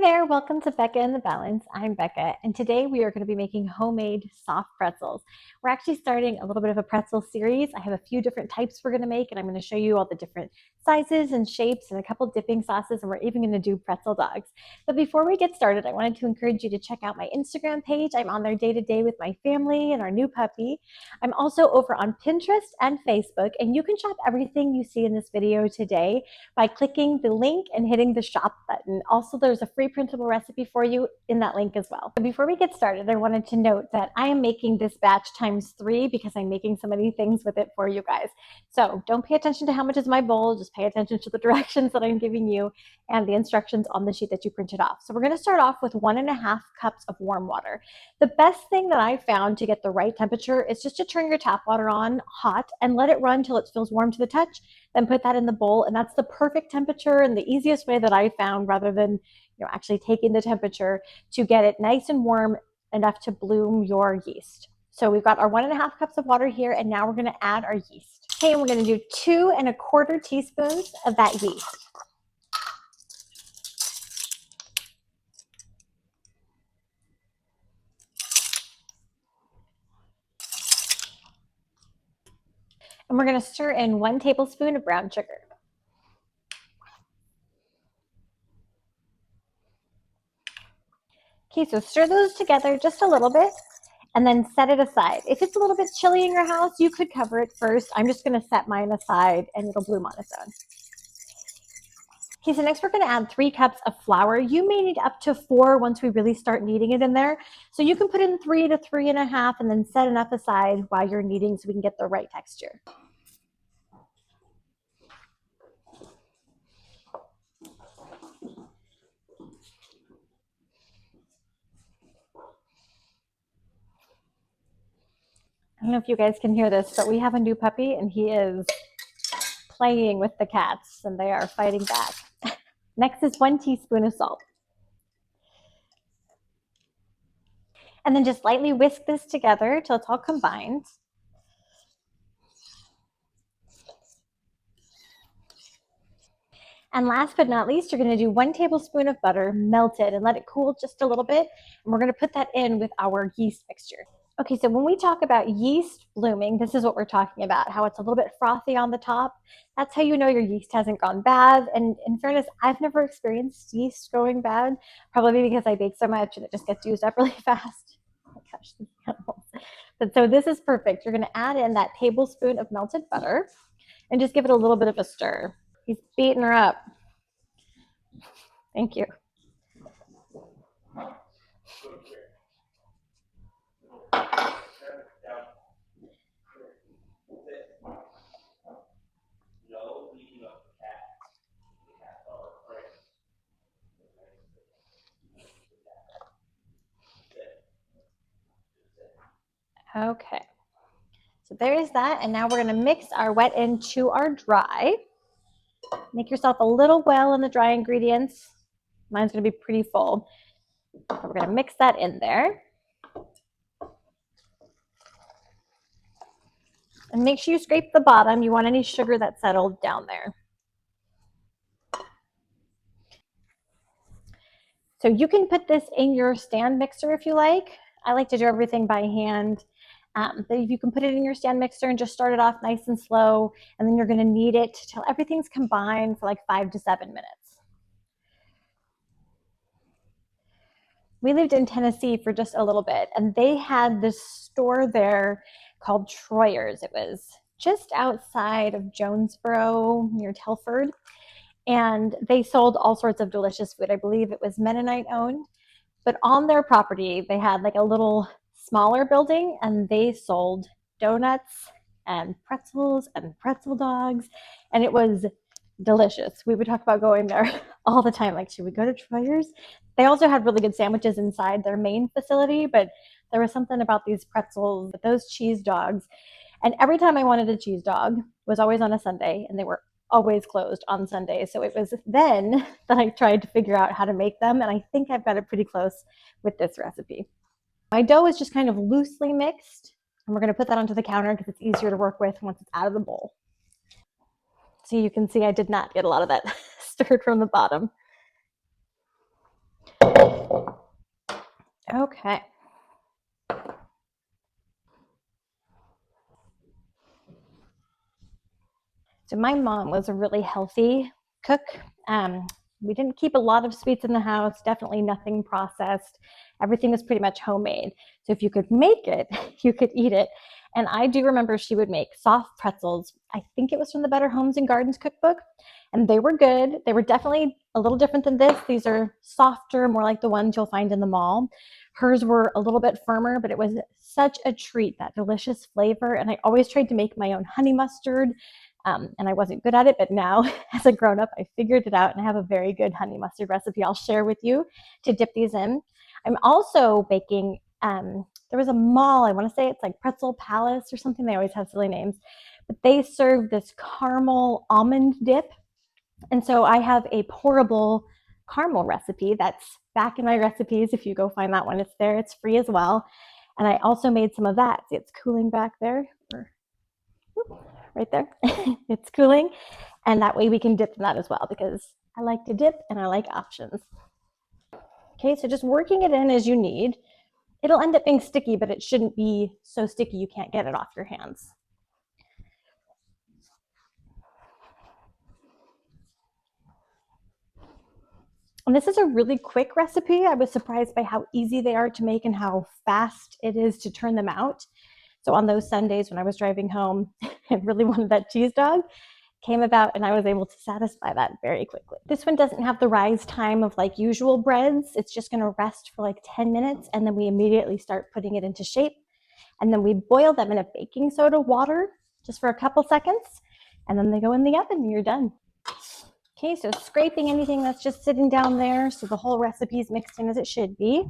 there, welcome to Becca and the Balance. I'm Becca, and today we are going to be making homemade soft pretzels. We're actually starting a little bit of a pretzel series. I have a few different types we're going to make, and I'm going to show you all the different sizes and shapes and a couple dipping sauces, and we're even going to do pretzel dogs. But before we get started, I wanted to encourage you to check out my Instagram page. I'm on there day to day with my family and our new puppy. I'm also over on Pinterest and Facebook, and you can shop everything you see in this video today by clicking the link and hitting the shop button. Also, there's a free printable recipe for you in that link as well. But before we get started, I wanted to note that I am making this batch ×3 because I'm making so many things with it for you guys. So don't pay attention to how much is my bowl, just pay attention to the directions that I'm giving you and the instructions on the sheet that you printed off. So we're gonna start off with 1.5 cups of warm water. The best thing that I found to get the right temperature is just to turn your tap water on hot and let it run till it feels warm to the touch, then put that in the bowl, and that's the perfect temperature and the easiest way that I found, rather than actually taking the temperature, to get it nice and warm enough to bloom your yeast. So we've got our 1.5 cups of water here, and now we're going to add our yeast. Okay, and we're going to do 2¼ teaspoons of that yeast. And we're going to stir in 1 tablespoon of brown sugar. Okay, so stir those together just a little bit and then set it aside. If it's a little bit chilly in your house, you could cover it first. I'm just going to set mine aside and it'll bloom on its own. Okay, so next we're going to add 3 cups of flour. You may need up to 4 once we really start kneading it in there. So you can put in 3 to 3.5 and then set enough aside while you're kneading so we can get the right texture. I don't know if you guys can hear this, but we have a new puppy and he is playing with the cats and they are fighting back. Next is 1 teaspoon of salt. And then just lightly whisk this together till it's all combined. And last but not least, you're going to do 1 tablespoon of butter melted and let it cool just a little bit. And we're going to put that in with our yeast mixture. Okay, so when we talk about yeast blooming, this is what we're talking about, how it's a little bit frothy on the top. That's how you know your yeast hasn't gone bad. And in fairness, I've never experienced yeast going bad, probably because I bake so much and it just gets used up really fast. Oh my gosh, these animals. But so this is perfect. You're going to add in that tablespoon of melted butter and just give it a little bit of a stir. He's beating her up. Thank you. Okay, so there is that, and now we're going to mix our wet into our dry. Make yourself a little well in the dry ingredients. Mine's going to be pretty full. So we're going to mix that in there. And make sure you scrape the bottom. You want any sugar that's settled down there. So you can put this in your stand mixer if you like. I like to do everything by hand. But you can put it in your stand mixer and just start it off nice and slow. And then you're going to knead it till everything's combined for like 5 to 7 minutes. We lived in Tennessee for just a little bit, and they had this store there called Troyer's. It was just outside of Jonesboro near Telford, and they sold all sorts of delicious food. I believe it was Mennonite owned, but on their property, they had like a little smaller building, and they sold donuts and pretzels and pretzel dogs, and it was delicious. We would talk about going there all the time. Like, should we go to Troyer's? They also had really good sandwiches inside their main facility, but there was something about these pretzels, those cheese dogs. And every time I wanted a cheese dog was always on a Sunday, and they were always closed on Sunday. So it was then that I tried to figure out how to make them, and I think I've got it pretty close with this recipe. My dough is just kind of loosely mixed, and we're going to put that onto the counter because it's easier to work with once it's out of the bowl. So you can see I did not get a lot of that stirred from the bottom. Okay. So my mom was a really healthy cook. Um, we didn't keep a lot of sweets in the house, definitely nothing processed. Everything was pretty much homemade. So if you could make it, you could eat it. And I do remember she would make soft pretzels. I think it was from the Better Homes and Gardens cookbook. And they were good. They were definitely a little different than this. These are softer, more like the ones you'll find in the mall. Hers were a little bit firmer, but it was such a treat, that delicious flavor. And I always tried to make my own honey mustard. And I wasn't good at it, but now as a grown up, I figured it out and I have a very good honey mustard recipe I'll share with you to dip these in. I'm also baking, there was a mall, I want to say it's like Pretzel Palace or something. They always have silly names, but they serve this caramel almond dip. And so I have a pourable caramel recipe that's back in my recipes. If you go find that one, it's there, it's free as well. And I also made some of that. See, it's cooling back there. Right there. It's cooling. And that way we can dip in that as well, because I like to dip and I like options. Okay, so just working it in as you need. It'll end up being sticky, but it shouldn't be so sticky you can't get it off your hands. And this is a really quick recipe. I was surprised by how easy they are to make and how fast it is to turn them out. So on those Sundays when I was driving home and really wanted that cheese dog, came about and I was able to satisfy that very quickly. This one doesn't have the rise time of like usual breads. It's just going to rest for like 10 minutes and then we immediately start putting it into shape. And then we boil them in a baking soda water just for a couple seconds. And then they go in the oven and you're done. Okay, so scraping anything that's just sitting down there so the whole recipe is mixed in as it should be.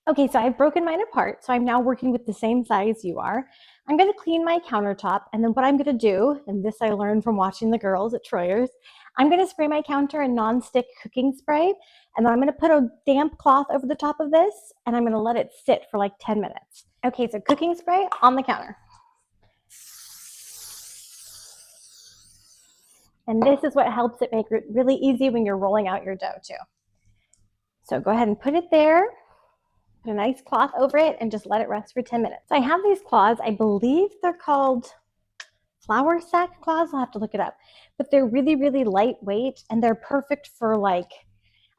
Okay, so I've broken mine apart. So I'm now working with the same size you are. I'm going to clean my countertop. And then what I'm going to do, and this I learned from watching the girls at Troyer's, I'm going to spray my counter in nonstick cooking spray. And then I'm going to put a damp cloth over the top of this. And I'm going to let it sit for like 10 minutes. Okay, so cooking spray on the counter. And this is what helps it make it really easy when you're rolling out your dough too. So go ahead and put it there. Put a nice cloth over it and just let it rest for 10 minutes. So I have these cloths. I believe they're called flour sack cloths. I'll have to look it up. But they're really, really lightweight and they're perfect for like,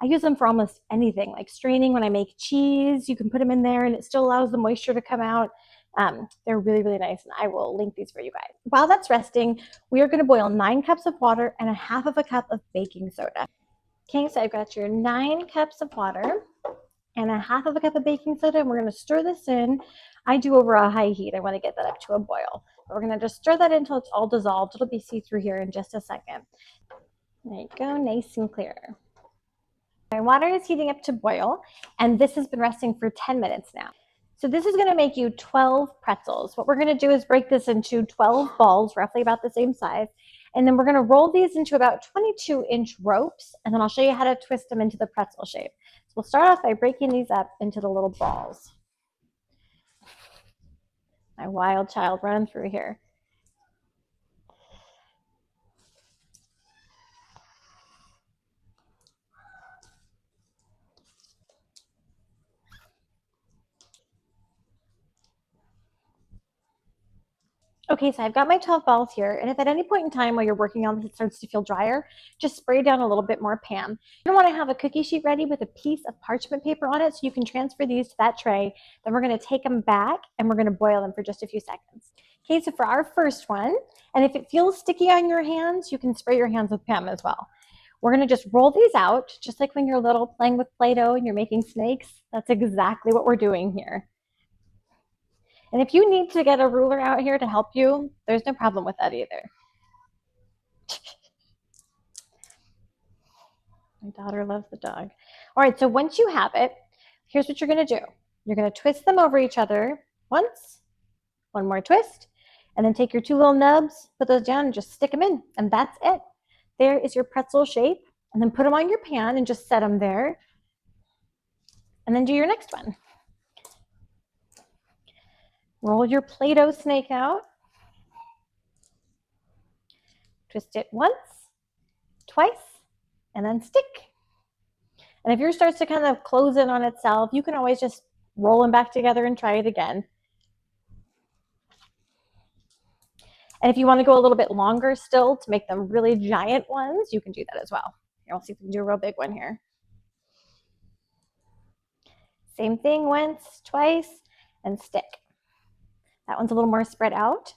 I use them for almost anything, like straining when I make cheese. You can put them in there and it still allows the moisture to come out. They're really, really nice, and I will link these for you guys. While that's resting, we are going to boil 9 cups of water and a half of a cup of baking soda. Okay, so I've got your 9 cups of water and a half of a cup of baking soda, and we're going to stir this in. I do over a high heat. I want to get that up to a boil. But we're going to just stir that in until it's all dissolved. It'll be see-through here in just a second. There you go, nice and clear. My water is heating up to boil, and this has been resting for 10 minutes now. So this is going to make you 12 pretzels. What we're going to do is break this into 12 balls, roughly about the same size. And then we're going to roll these into about 22-inch ropes. And then I'll show you how to twist them into the pretzel shape. So we'll start off by breaking these up into the little balls. My wild child running through here. Okay, so I've got my 12 balls here, and if at any point in time while you're working on this it starts to feel drier, just spray down a little bit more Pam. You're gonna wanna have a cookie sheet ready with a piece of parchment paper on it so you can transfer these to that tray. Then we're gonna take them back and we're gonna boil them for just a few seconds. Okay, so for our first one, and if it feels sticky on your hands, you can spray your hands with Pam as well. We're gonna just roll these out, just like when you're little playing with Play-Doh and you're making snakes. That's exactly what we're doing here. And if you need to get a ruler out here to help you, there's no problem with that either. My daughter loves the dog. All right, so once you have it, here's what you're going to do. You're going to twist them over each other once, one more twist, and then take your 2 little nubs, put those down, and just stick them in. And that's it. There is your pretzel shape. And then put them on your pan and just set them there. And then do your next one. Roll your Play-Doh snake out. Twist it once, twice, and then stick. And if yours starts to kind of close in on itself, you can always just roll them back together and try it again. And if you want to go a little bit longer still to make them really giant ones, you can do that as well. Here, we'll see if we can do a real big one here. Same thing, once, twice, and stick. That one's a little more spread out.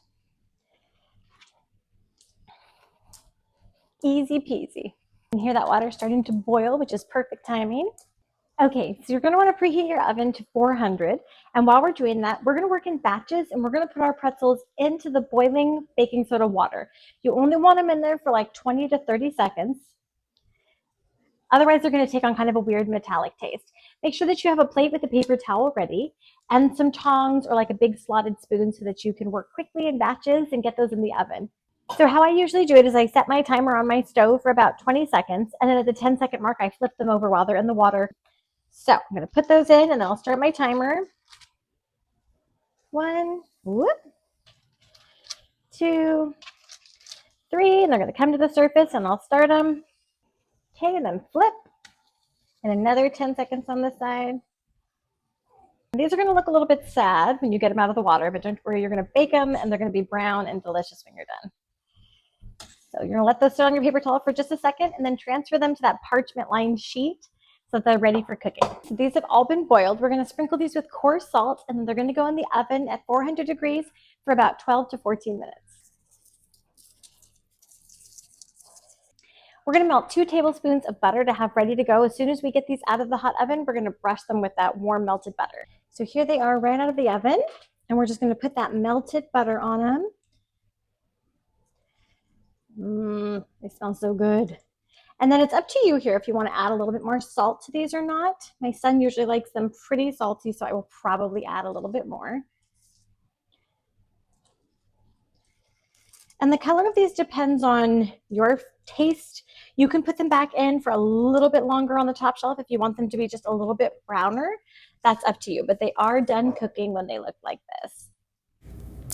Easy peasy. You can hear that water starting to boil, which is perfect timing. Okay, so you're going to want to preheat your oven to 400. And while we're doing that, we're going to work in batches and we're going to put our pretzels into the boiling baking soda water. You only want them in there for like 20 to 30 seconds. Otherwise, they're going to take on kind of a weird metallic taste. Make sure that you have a plate with a paper towel ready and some tongs or like a big slotted spoon so that you can work quickly in batches and get those in the oven. So how I usually do it is I set my timer on my stove for about 20 seconds, and then at the 10-second mark, I flip them over while they're in the water. So I'm going to put those in, and then I'll start my timer. 1, whoop, 2, 3, and they're going to come to the surface, and I'll start them. Okay, and then flip, and another 10 seconds on the side. These are going to look a little bit sad when you get them out of the water, but don't worry, you're going to bake them, and they're going to be brown and delicious when you're done. So you're going to let those sit on your paper towel for just a second, and then transfer them to that parchment-lined sheet so that they're ready for cooking. So these have all been boiled. We're going to sprinkle these with coarse salt, and then they're going to go in the oven at 400 degrees for about 12 to 14 minutes. We're going to melt 2 tablespoons of butter to have ready to go. As soon as we get these out of the hot oven, we're going to brush them with that warm melted butter. So here they are right out of the oven, and we're just going to put that melted butter on them. They smell so good. And then it's up to you here if you want to add a little bit more salt to these or not. My son usually likes them pretty salty, so I will probably add a little bit more. And the color of these depends on your taste. You can put them back in for a little bit longer on the top shelf if you want them to be just a little bit browner. That's up to you, but they are done cooking when they look like this.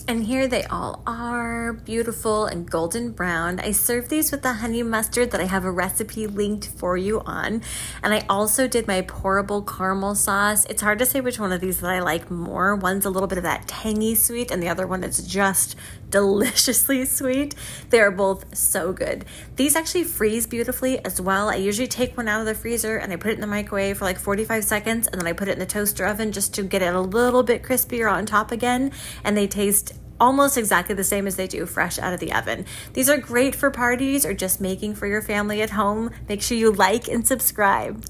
And here they all are, beautiful and golden brown. I served these with the honey mustard that I have a recipe linked for you on. And I also did my pourable caramel sauce. It's hard to say which one of these that I like more. One's a little bit of that tangy sweet, and the other one is just deliciously sweet. They are both so good. These actually freeze beautifully as well. I usually take one out of the freezer and I put it in the microwave for like 45 seconds, and then I put it in the toaster oven just to get it a little bit crispier on top again. And they taste almost exactly the same as they do fresh out of the oven. These are great for parties or just making for your family at home. Make sure you like and subscribe.